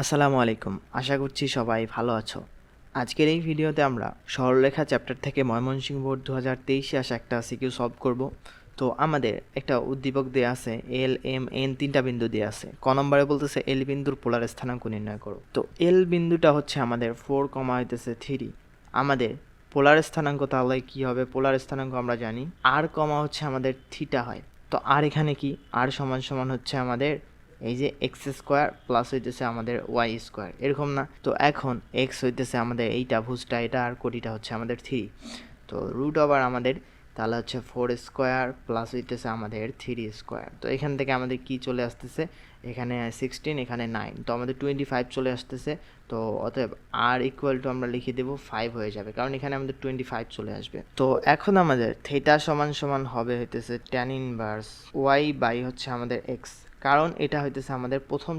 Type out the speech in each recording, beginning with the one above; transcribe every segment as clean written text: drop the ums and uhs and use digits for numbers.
আসসালামু আলাইকুম। আশা করছি সবাই ভালো আছো। আজকের এই ভিডিওতে আমরা সরলরেখা চ্যাপ্টার থেকে ময়মনসিংহ বোর্ড 2023-এ আসা একটা সিকিউ সলভ করব। তো আমাদের একটা উদ্দীপক দেয়া আছে, এল এম এন তিনটা বিন্দু দেয়া আছে। ক নম্বরে বলতেছে এল বিন্দুর পোলার স্থানাঙ্ক নির্ণয় করো। তো এল বিন্দুটা হচ্ছে আমাদের 4, হইতেছে 3। আমাদের পোলার স্থানাঙ্ক তাহলে কি হবে? পোলার স্থানাঙ্ক আমরা জানি আর, হচ্ছে আমাদের থিটা হয়। তো আর এখানে কি? আর সমান সমান হচ্ছে আমাদের এই যে এক্স স্কোয়ার প্লাস হইতেছে আমাদের ওয়াই স্কোয়ার, এরকম না? তো এখন এক্স হইতেছে আমাদের এইটা ভুজটা, এটা আর কোটিটা হচ্ছে আমাদের 3। তো রুট ওভার আমাদের তাহলে হচ্ছে 4 স্কোয়ার প্লাস হইতেছে আমাদের 3 স্কোয়ার। তো এখান থেকে আমাদের কি চলে আসতেছে? এখানে 16, এখানে 9, তো আমাদের 25 চলে আসতেছে। তো অতএব আর ইকুয়াল টু আমরা লিখে দেবো 5 হয়ে যাবে, কারণ এখানে আমাদের 25 চলে আসবে। তো এখন আমাদের থিটা সমান সমান হবে হইতেছে tan ইনভার্স ওয়াই বাই হচ্ছে আমাদের এক্স, কারণ এটা হইতেছে আমাদের প্রথম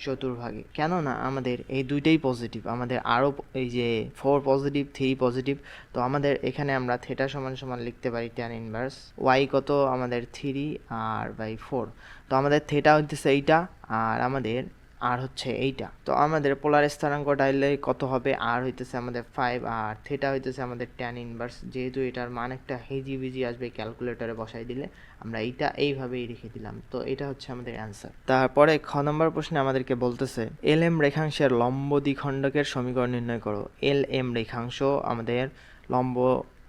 চতুর্ভাগে কেননা আমাদের এই দুইটাই পজিটিভ, আমাদের আরও এই যে 4 পজিটিভ 3 পজিটিভ। তো আমাদের এখানে আমরা থিটা সমান সমান লিখতে পারি tan ইনভার্স ওয়াই কত আমাদের 3 আর বাই 4। তো আমাদের থিটা হইতেছে এইটা আর আমাদের আর হচ্ছে এইটা। তো আমাদের পোলার স্থানাঙ্কটা এলে কত হবে? আর হইতেছে আমাদের 5 আর থিটা হইতেছে আমাদের tan ইনভার্স। যেহেতু এটার মান একটা হেজিবিজি আসবে, ক্যালকুলেটরে বসাই দিলে আমরা এইটা এইভাবেই রেখে দিলাম। তো এটা হচ্ছে আমাদের অ্যান্সার। তারপরে খ নম্বর প্রশ্নে আমাদেরকে বলতেছে এল এম রেখাংশের লম্ব দ্বিখণ্ডকের সমীকরণ নির্ণয় করো। এল এম রেখাংশ আমাদের লম্ব,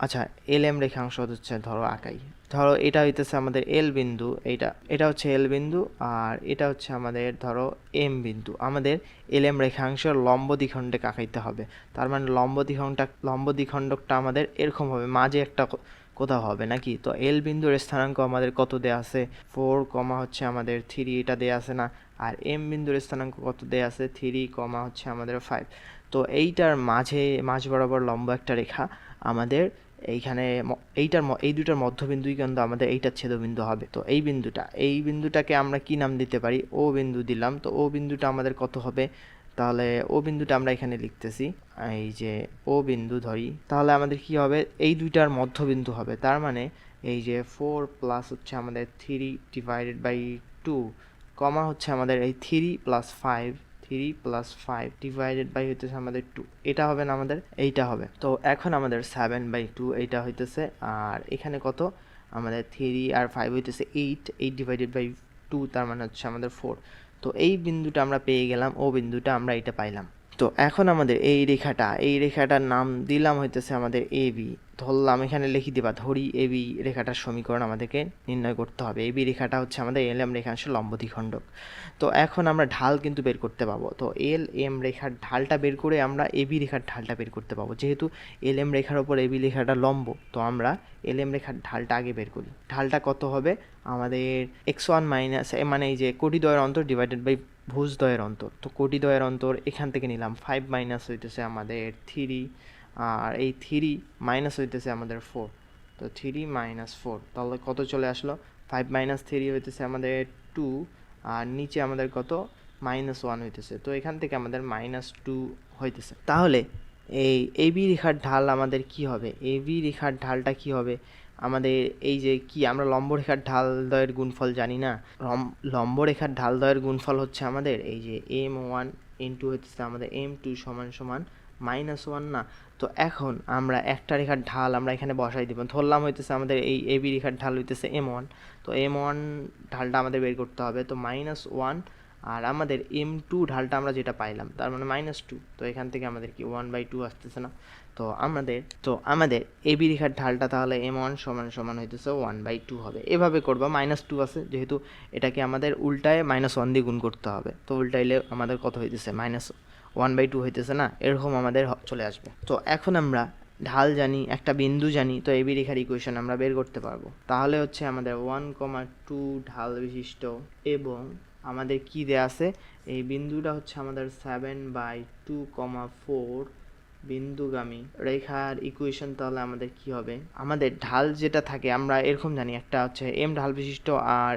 আচ্ছা এল এম রেখাংশ হচ্ছে ধরো আঁকাই, ধরো এটা হইতেছে আমাদের এল বিন্দু, এটা হচ্ছে এল বিন্দু আর এটা হচ্ছে আমাদের ধরো এম বিন্দু। আমাদের এল এম রেখাংশের লম্ব দ্বিখণ্ডক আঁকাইতে হবে। তার মানে লম্ব দ্বিখণ্ডকটা আমাদের এরকম হবে, মাঝে একটা কোথাও হবে নাকি? তো এল বিন্দুর স্থানাঙ্ক আমাদের কত দেয়া আছে? 4, হচ্ছে আমাদের 3, এটা দেয়া আছে না? আর এম বিন্দুর স্থানাঙ্ক কত দেয়া আছে? 3, হচ্ছে আমাদের 5। তো এইটার মাঝ বরাবর লম্ব একটা রেখা আমাদের এইখানে এই দুটার মধ্যবিন্দুই কিন্তু আমাদের এইটার ছেদবিন্দু হবে। তো এই বিন্দুটাকে আমরা কি নাম দিতে পারি? ও বিন্দু দিলাম। তো ও বিন্দুটা আমাদের কত হবে? তাহলে ও বিন্দুটা আমরা এখানে লিখতেছি, এই যে ও বিন্দু ধরি, তাহলে আমাদের কি হবে? এই দুইটার মধ্যবিন্দু হবে। তার মানে এই যে 4 প্লাস হচ্ছে আমাদের 3 ডিভাইডেড বাই 2, হচ্ছে আমাদের এই 3 প্লাস 5 ডিভাইডেড বাই হইতেছে আমাদের 2, এটা হবে না আমাদের? এইটা হবে। তো এখন আমাদের 7/2 এইটা হইতেছে, আর এখানে কত? আমাদের 3 আর 5 হইতেছে 8 ডিভাইডেড বাই 2, তার মানে হচ্ছে আমাদের 4। তো এই বিন্দুটা আমরা পেয়ে গেলাম, ও বিন্দুটা আমরা এটা পাইলাম। তো এখন আমাদের এই রেখাটার নাম দিলাম হইতেছে আমাদের এ বি, ধরলাম, এখানে লিখে দিবা ধরি এ বি রেখাটার সমীকরণ আমাদেরকে নির্ণয় করতে হবে। এ বি রেখাটা হচ্ছে আমাদের এল এম রেখাংশের লম্ব দ্বিখণ্ডক। তো এখন আমরা ঢাল কিন্তু বের করতে পাবো। তো এল এম রেখার ঢালটা বের করে আমরা এ বি রেখার ঢালটা বের করতে পাবো। যেহেতু এল এম রেখার ওপর এ বি রেখাটা লম্ব, তো আমরা এল এম রেখার ঢালটা আগে বের করি। ঢালটা কত হবে? আমাদের x1 মাইনাস, মানে এই যে কোটিদ্বয়ের অন্তর ডিভাইডেড বাই ভুজদ্বয়ের অন্তর। তো কোটিদ্বয়ের অন্তর এখান থেকে নিলাম 5 মাইনাস হইতেছে আমাদের 3, আর এই 3 মাইনাস হইতেছে আমাদের 4। তো 3 মাইনাস 4 তাহলে কত চলে আসলো? 5 মাইনাস 3 হইতেছে আমাদের 2, আর নিচে আমাদের কত? -1 হইতেছে। তো এখান থেকে আমাদের -2 হইতেছে। তাহলে এই এবি রেখার ঢাল আমাদের কি হবে? এবি রেখার ঢালটা কি হবে আমাদের? এই যে কি আমরা লম্ব রেখার ঢাল দ্বয়ের গুণফল জানি না? লম্ব রেখার ঢাল দ্বয়ের গুণফল হচ্ছে আমাদের এই যে m1 ইন্টু হচ্ছে আমাদের m2 সমান সমান -1 না? তো এখন আমরা একটা রেখার ঢাল আমরা এখানে বসাই দিব, ধরলাম হইতেছে আমাদের এই এবি রেখার ঢাল হইতেছে m1। তো m1 ঢালটা আমাদের বের করতে হবে। তো -1 আর আমাদের m2 ঢালটা আমরা যেটা পাইলাম তার মানে -2। তো এখান থেকে আমাদের কি 1/2 আসতেছে না? তো আমাদের এবি রেখার ঢালটা তাহলে m1 সমান সমান হইতেছে 1/2 হবে। এভাবে করবা, -2 আছে যেহেতু, এটাকে আমাদের উল্টায় -1 দিয়ে গুণ করতে হবে। তো উল্টাইলে আমাদের কত হইতেছে? -1/2 হইতেছে না? এরকম আমাদের চলে আসবে। তো এখন আমরা ঢাল জানি, একটা বিন্দু জানি, তো এবি রেখার ইকুয়েশন আমরা বের করতে পারবো। তাহলে হচ্ছে আমাদের 1,2 ঢাল বিশিষ্ট এবং আমাদের কি দেয়া আছে? এই বিন্দুটা হচ্ছে আমাদের 7/2,4 বিন্দুগামী রেখার ইকুয়েশন। তাহলে আমাদের কি হবে? আমাদের ঢাল যেটা থাকে আমরা এরকম জানি, একটা হচ্ছে এম ঢাল বিশিষ্ট আর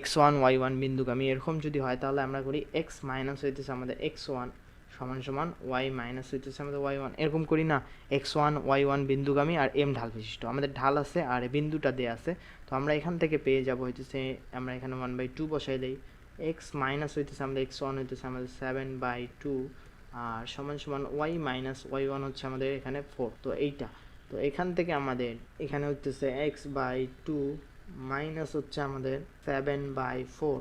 x1 y1 বিন্দুগামী, এরকম যদি হয় তাহলে আমরা করি x মাইনাস হইতেছে আমাদের x1 সমান সমান y মাইনাস হইতেছে আমাদের y1, এরকম করি না? x1 y1 বিন্দুগামী আর m ঢাল বিশিষ্ট, আমাদের ঢাল আছে আর বিন্দুটা দেয়া আছে। তো আমরা এখান থেকে পেয়ে যাব হইতেছে, আমরা এখানে 1/2 বসাই দেই, এক্স মাইনাস হইতেছে আমাদের এক্স ওয়ান হইতেছে আমাদের 7/2 আর সমান সমান ওয়াই মাইনাস ওয়াই ওয়ান হচ্ছে আমাদের এখানে 4। তো এইটা, তো এখান থেকে আমাদের এখানে হচ্ছে x/2 মাইনাস হচ্ছে আমাদের 7/4,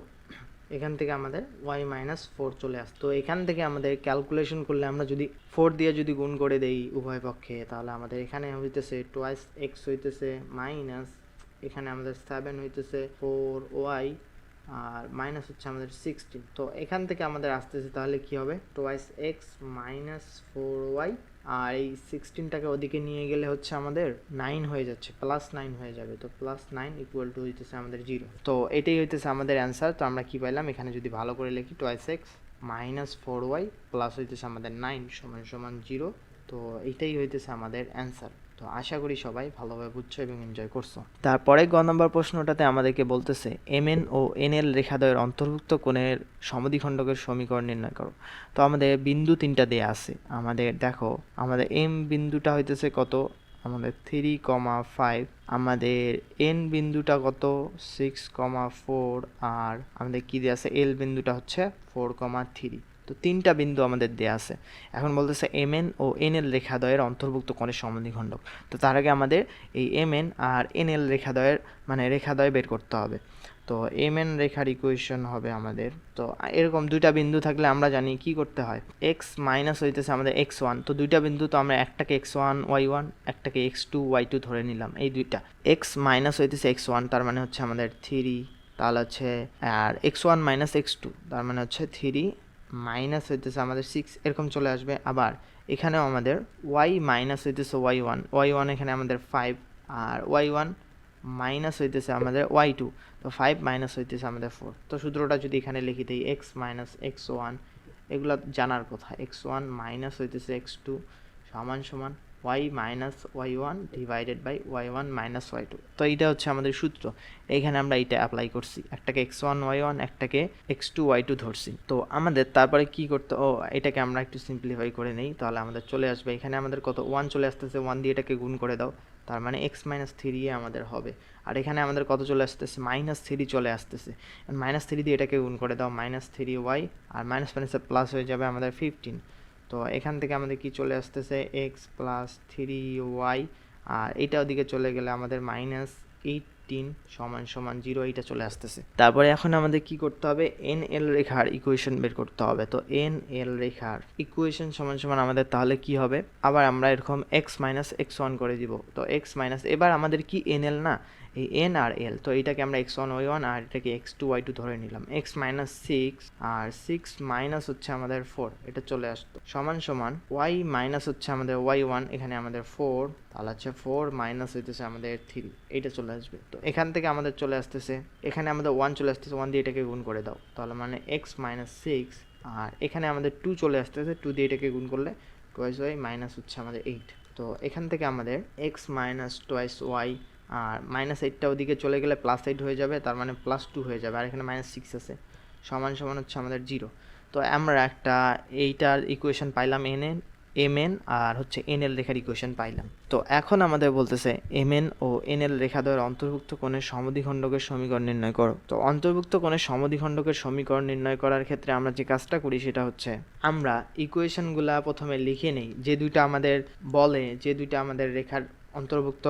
এখান থেকে আমাদের y মাইনাস 4 চলে আসে। তো এখান থেকে আমাদের ক্যালকুলেশন করলে আমরা যদি 4 দিয়ে যদি গুণ করে দেই উভয় পক্ষে, তাহলে আমাদের এখানে হইতেছে টোয়াইস এক্স হইতেছে মাইনাস এখানে আমাদের 7 হইতেছে 4y আর মাইনাস হচ্ছে আমাদের 16। তো এখান থেকে আমাদের আসতেছে তাহলে কি হবে, টোয়াইস এক্স মাইনাস 4y আর এই 16টাকে ওদিকে নিয়ে গেলে হচ্ছে আমাদের 9 হয়ে যাচ্ছে, +9 হয়ে যাবে। তো +9 ইকুয়াল টু হইতেছে আমাদের 0। তো এটাই হইতেছে আমাদের অ্যান্সার। তো আমরা কি পাইলাম, এখানে যদি ভালো করে লিখি twice x minus 4y plus হইতেছে আমাদের 9 সমান সমান 0। তো এইটাই হইতেছে আমাদের অ্যান্সার। তো আশা করি সবাই ভালোভাবে বুঝছো এবং এনজয় করছো। তারপরে গ নম্বর প্রশ্নটাতে আমাদেরকে বলতেছে mn ও nl রেখাদ্বয়ের অন্তর্ভুক্ত কোণের সমদ্বিখণ্ডকের সমীকরণ নির্ণয় করো। তো আমাদের বিন্দু 3টা দেয়া আছে। আমাদের দেখো আমাদের m বিন্দুটা হইতেছে কত, আমাদের 3,5, আমাদের n বিন্দুটা কত 6,4 আর আমাদের কি দেয়া আছে l বিন্দুটা হচ্ছে 4,3। তো 3টা বিন্দু আমাদের দেয়া আছে। এখন বলতেছে mn ও nl রেখাদ্বয়ের অন্তর্ভুক্ত কোণের সমদ্বিখণ্ডক। তো তার আগে আমাদের এই mn আর nl রেখাদ্বয়ের রেখাদ্বয় বের করতে হবে। তো mn রেখার ইকুয়েশন হবে আমাদের, তো এরকম দুইটা বিন্দু থাকলে আমরা জানি কি করতে হয়, x মাইনাস হইতেছে আমাদের x1। তো দুইটা বিন্দু, তো আমরা একটাকে x1 y1 একটাকে x2 y2 ধরে নিলাম। এই দুইটা x মাইনাস হইতেছে x1 তার মানে হচ্ছে আমাদের 3, তাহলে হচ্ছে আর x1 মাইনাস x2 তার মানে হচ্ছে 3 মাইনাস হইতেছে আমাদের 6, এরকম চলে আসবে। আবার এখানেও আমাদের y মাইনাস হইতেছে y1 এখানে আমাদের 5 আর y1 মাইনাস হইতেছে আমাদের y2, তো 5 মাইনাস হইতেছে আমাদের 4। তো সূত্রটা যদি এখানে লিখি দিই x মাইনাস x1, এগুলো জানার কথা, x1 মাইনাস হইতেছে x2 সমান সমান y minus y1 divided by y1 minus y2। তো এইটা হচ্ছে আমাদের সূত্র, এইখানে আমরা এইটা অ্যাপ্লাই করছি, একটাকে x1 y1 একটাকে x2 y2 ধরছি। তো আমাদের তারপরে কি করতে, এটাকে আমরা একটু সিম্পলিফাই করে নেই, তাহলে আমাদের চলে আসবে এখানে আমাদের কত 1 চলে আসতেছে, 1 দিয়ে এটাকে গুণ করে দাও, তার মানে x মাইনাস 3 আমাদের হবে। আর এখানে আমাদের কত চলে আসতেছে, -3 চলে আসতেছে, -3 দিয়ে এটাকে গুণ করে দাও, -3y আর মাইনাস মাইনাসে প্লাস হয়ে যাবে আমাদের 15। তো এখান থেকে আমাদের কি চলে আসতেছে x প্লাস 3y আর এইটা ওদিকে চলে গেলে আমাদের -18 সমান সমান 0, এইটা চলে আসতেছে। তারপরে এখন আমাদের কি করতে হবে, nl রেখার ইকুয়েশন বের করতে হবে। তো nl রেখার ইকুয়েশন সমান সমান আমাদের তাহলে কি হবে, আবার আমরা এরকম x মাইনাস x1 করে দিব। তো x মাইনাস, এবার আমাদের কি nl না, এই n আর l, তো এইটাকে আমরা x1 y1 আর এটাকে x2 y2 ধরে নিলাম। x মাইনাস 6 আর 6 মাইনাস হচ্ছে আমাদের 4, এটা চলে আসতো সমান সমান y মাইনাস হচ্ছে আমাদের y1 এখানে আমাদের 4, তাহলে হচ্ছে 4 মাইনাস হইতেছে আমাদের 3, এইটা চলে আসবে। তো এখান থেকে আমাদের চলে আসতেছে, এখানে আমাদের 1 চলে আসতেছে, 1 দিয়ে এটাকে গুণ করে দাও, তাহলে মানে x মাইনাস 6 আর এখানে আমাদের 2 চলে আসতেছে, 2 দিয়ে এটাকে গুণ করলে টোয়াইস y মাইনাস হচ্ছে আমাদের 8। তো এখান থেকে আমাদের x মাইনাস টোয়াইস y আর -8টা ওদিকে চলে গেলে +8 হয়ে যাবে, তার মানে +2 হয়ে যাবে, আর এখানে -6 আছে সমান সমান হচ্ছে আমাদের 0। তো আমরা একটা এইটার ইকুয়েশন পাইলাম mn আর হচ্ছে nl রেখার ইকুয়েশন পাইলাম। তো এখন আমাদের বলতেছে mn ও nl রেখাদ্বয়ের অন্তর্ভুক্ত কোণের সমদ্বিখণ্ডকের সমীকরণ নির্ণয় করো। তো অন্তর্ভুক্ত কোণের সমদ্বিখণ্ডকের সমীকরণ নির্ণয় করার ক্ষেত্রে আমরা যে কাজটা করি সেটা হচ্ছে আমরা ইকুয়েশনগুলা প্রথমে লিখে নেই, যে দুইটা আমাদের বলে, যে দুইটা আমাদের রেখার অন্তর্ভুক্ত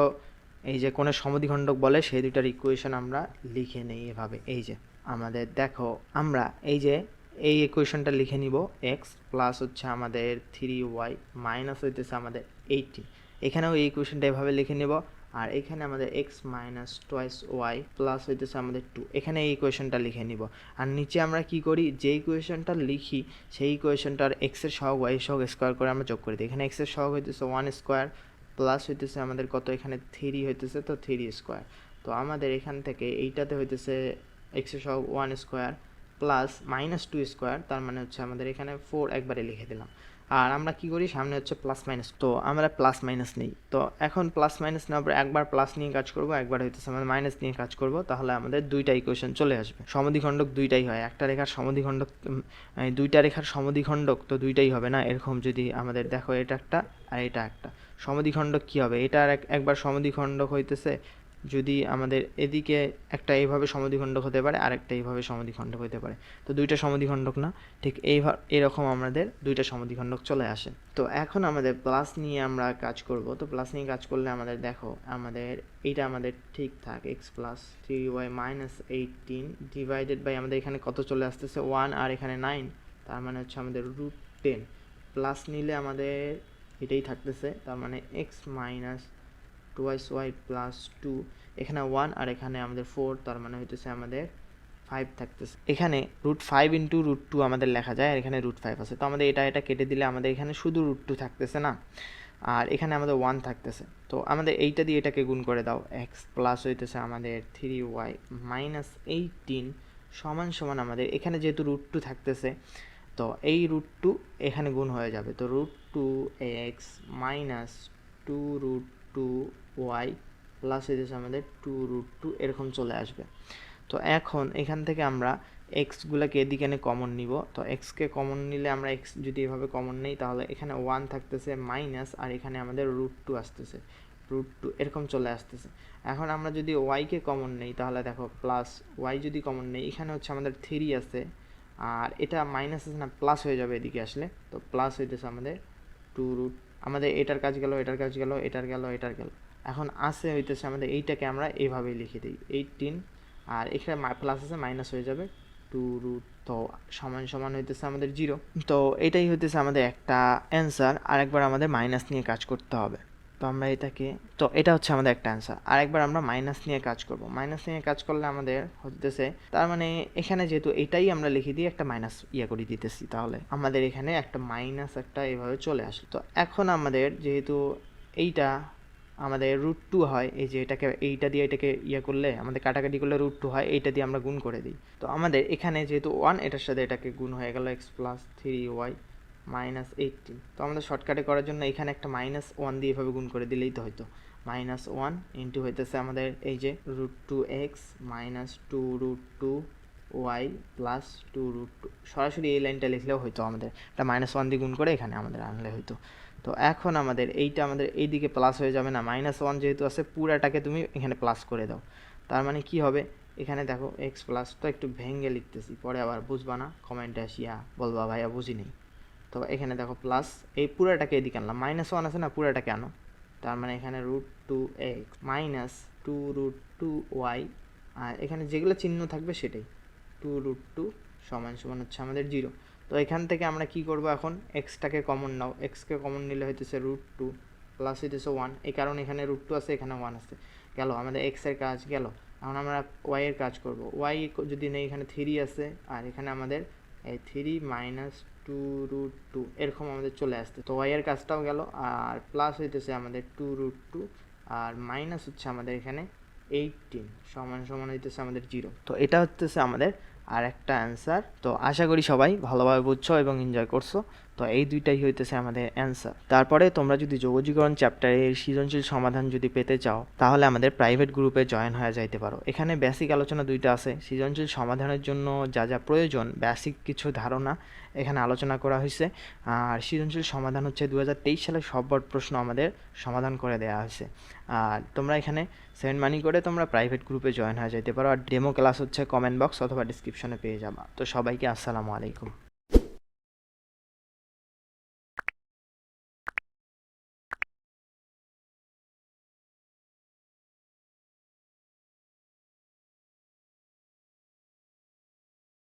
এই যে কোণের সমদ্বিখণ্ডক বলে, সেই দুইটার ইকুয়েশন আমরা লিখে নেই এভাবে। এই যে আমাদের দেখো, আমরা এই যে এই ইকুয়েশনটা লিখে নিব, x প্লাস হচ্ছে আমাদের 3y মাইনাস হইতেছে আমাদের 80, এখানেও এই ইকুয়েশনটা এভাবে লিখে নিব। আর এখানে আমাদের x minus twice y plus হইতেছে আমাদের 2, এখানে এই ইকুয়েশনটা লিখে নিব। আর নিচে আমরা কি করি, যে ইকুয়েশনটা লিখি সেই ইকুয়েশনটার x এর সহগ y সহগ স্কোয়ার করে আমরা যোগ করে দিই। এখানে x এর সহগ হইতেছে 1 স্কোয়ার প্লাস হইতেছে আমাদের কত, এখানে 3 হইতেছে, তো 3 স্কোয়ার। তো আমাদের এখান থেকে এইটাতে হইতেছে x এর সহগ 1 স্কোয়ার প্লাস -2 স্কোয়ার, তার মানে হচ্ছে আমাদের এখানে 4 একবারে লিখে দিলাম। আর আমরা কি করি, সামনে হচ্ছে প্লাস মাইনাস, তো আমরা প্লাস মাইনাস নেই। তো এখন প্লাস মাইনাস নেওয়ার পর একবার প্লাস নিয়ে কাজ করব, একবার হইতেছে আমাদের মাইনাস নিয়ে কাজ করব, তাহলে আমাদের দুইটা ইকুয়েশন চলে আসবে। সমদ্বিখণ্ডক দুইটাই হয়, একটা রেখার সমদ্বিখণ্ডক, দুইটা রেখার সমদ্বিখণ্ডক তো দুইটাই হবে না, এরকম যদি আমাদের দেখো এটা একটা আর এটা একটা সমদ্বিখণ্ডক কি হবে, এটা একবার সমদ্বিখণ্ডক হইতেছে যদি আমাদের এদিকে একটা এইভাবে সমদ্বিখণ্ডক হতে পারে আর একটা এইভাবে সমদ্বিখণ্ডক হতে পারে, তো দুইটা সমদ্বিখণ্ডক না, ঠিক এরকম আমাদের দুইটা সমদ্বিখণ্ডক চলে আসে। তো এখন আমাদের প্লাস নিয়ে আমরা কাজ করব। তো প্লাস নিয়ে কাজ করলে আমাদের দেখো আমাদের এইটা আমাদের ঠিক থাকে x plus 3y minus 18 divided by আমাদের এখানে কত চলে আসতেছে 1 আর এখানে 9, তার মানে হচ্ছে আমাদের √10 প্লাস নিলে আমাদের এটাই থাকতেছে, তার মানে এক্স মাইনাস 2y প্লাস 2, এখানে 1 আর এখানে আমাদের 4, তার মানে হইতেছে আমাদের 5 থাকতেছে। এখানে √5 ইন্টু √2 আমাদের লেখা যায় আর এখানে √5 আছে, তো আমাদের এটা কেটে দিলে আমাদের এখানে শুধু √2 থাকতেছে না, আর এখানে আমাদের 1 থাকতেছে। তো আমাদের এইটা দিয়ে এটাকে গুণ করে দাও, এক্স প্লাস হইতেছে আমাদের 3y মাইনাস 18 সমান সমান আমাদের এখানে যেহেতু √2 থাকতেছে, তো এই √2 এখানে গুণ হয়ে যাবে, তো √2x মাইনাস 2√2y প্লাস হইতেছে আমাদের 2√2 এরকম চলে আসবে। তো এখন এখান থেকে আমরা এক্সগুলোকে এদিকে এনে কমন নিব। তো এক্সকে কমন নিলে আমরা এক্স যদি এভাবে কমন নেই তাহলে এখানে 1 থাকতেছে মাইনাস আর এখানে আমাদের √2 আসতেছে, √2 এরকম চলে আসতেছে। এখন আমরা যদি ওয়াইকে কমন নেই তাহলে দেখো প্লাস ওয়াই যদি কমন নেই, এখানে হচ্ছে আমাদের 3 আছে আর এটা মাইনাস আছে না, প্লাস হয়ে যাবে এদিকে আসলে, তো প্লাস হইতেছে আমাদের 2 আমাদের এটার কাজ গেল, এটার কাজ গেল, এটার গেল, এটার গেল। এখন আছে হইতেছে আমাদের এইটাকে আমরা এইভাবেই লিখে দিই 18 আর এখানে প্লাস আছে মাইনাস হয়ে যাবে 2√, তো সমান সমান হইতেছে আমাদের 0। তো এটাই হইতেছে আমাদের একটা অ্যান্সার। আরেকবার আমাদের মাইনাস নিয়ে কাজ করতে হবে, তো আমরা এটাকে, তো এটা হচ্ছে আমাদের একটা অ্যান্সার। আরেকবার আমরা মাইনাস নিয়ে কাজ করব। মাইনাস নিয়ে কাজ করলে আমাদের হতেছে, তার মানে এখানে যেহেতু এটাই আমরা লিখে দিয়ে একটা মাইনাস করে দিতেছি, তাহলে আমাদের এখানে একটা মাইনাস একটা এভাবে চলে আসলো। তো এখন আমাদের যেহেতু এইটা আমাদের √2 হয়, এই যে এটাকে এইটা দিয়ে এটাকে করলে আমাদের কাটাকাটি করলে √2 হয়, এইটা দিয়ে আমরা গুণ করে দিই। তো আমাদের এখানে যেহেতু 1 এটার সাথে এটাকে গুণ হয়ে গেল এক্স প্লাস 3y মাইনাস 18, তো আমাদের শর্টকাটে করার জন্য এখানে একটা -1 দিয়ে এভাবে গুণ করে দিলেই তো হয়তো, -1 ইন্টু হইতেছে আমাদের এই যে √2x মাইনাস 2√2y প্লাস 2√2, সরাসরি এই লাইনটা লিখলেও হয়তো আমাদের এটা -1 দিয়ে গুণ করে এখানে আমাদের আনলে হয়তো। তো এখন আমাদের এইটা আমাদের এইদিকে প্লাস হয়ে যাবে না, -1 যেহেতু আছে পুরাটাকে তুমি এখানে প্লাস করে দাও, তার মানে কি হবে এখানে দেখো এক্স প্লাস, তো একটু ভেঙে লিখতেছি পরে আবার বুঝবা না কমেন্টে আসিয়া বলবা ভাইয়া বুঝি নেই। তো এখানে দেখো প্লাস এই পুরাটাকে এদিকে আনলাম, -1 আছে না পুরাটাকে আনো, তার মানে এখানে √2x মাইনাস 2√2y আর এখানে যেগুলো চিহ্ন থাকবে সেটাই 2√2 সমান সমান হচ্ছে আমাদের 0। তো এখান থেকে আমরা কি করব, এখন এক্সটাকে কমন নাও, এক্সকে কমন নিলে হইতেছে √2 প্লাস হইতেছে 1, এই কারণে এখানে √2 আছে এখানে 1 আছে, গেল আমাদের এক্সের কাজ গেল। এখন আমরা ওয়াই এর কাজ করব, ওয়াই যদি নেই এখানে 3 আছে আর এখানে আমাদের এই 3 মাইনাস 2√2 এরকম আমাদের চলে আসছে, তো ওয়াই এর কাজটাও গেল আর প্লাস হইতেছে আমাদের 2√2 আর মাইনাস হচ্ছে আমাদের এখানে 18 সমান সমান হইতেছে আমাদের 0। তো এটা হচ্ছে আমাদের আর একটা অ্যান্সার। তো আশা করি সবাই ভালোভাবে বুঝছো এবং এনজয় করছো। তো এই দুইটাই হইতেছে আমাদের অ্যান্সার। তারপরে তোমরা যদি যোগজীকরণ চ্যাপ্টারের সৃজনশীল সমাধান যদি পেতে চাও তাহলে আমাদের প্রাইভেট গ্রুপে জয়েন হয়ে যাইতে পারো। এখানে বেসিক আলোচনা দুইটা আছে, সৃজনশীল সমাধানের জন্য যা যা প্রয়োজন বেসিক কিছু ধারণা এখানে আলোচনা করা হয়েছে, আর সৃজনশীল সমাধান হচ্ছে 2023 সালের সব বোর্ড প্রশ্ন আমাদের সমাধান করে দেওয়া হয়েছে। আর তোমরা এখানে সেন্ড মানি করে তোমরা প্রাইভেট গ্রুপে জয়েন হয়ে যেতে পারো, আর ডেমো ক্লাস হচ্ছে কমেন্ট বক্স অথবা ডিসক্রিপশনে পেয়ে যাবা। তো সবাইকে আসসালামু আলাইকুম।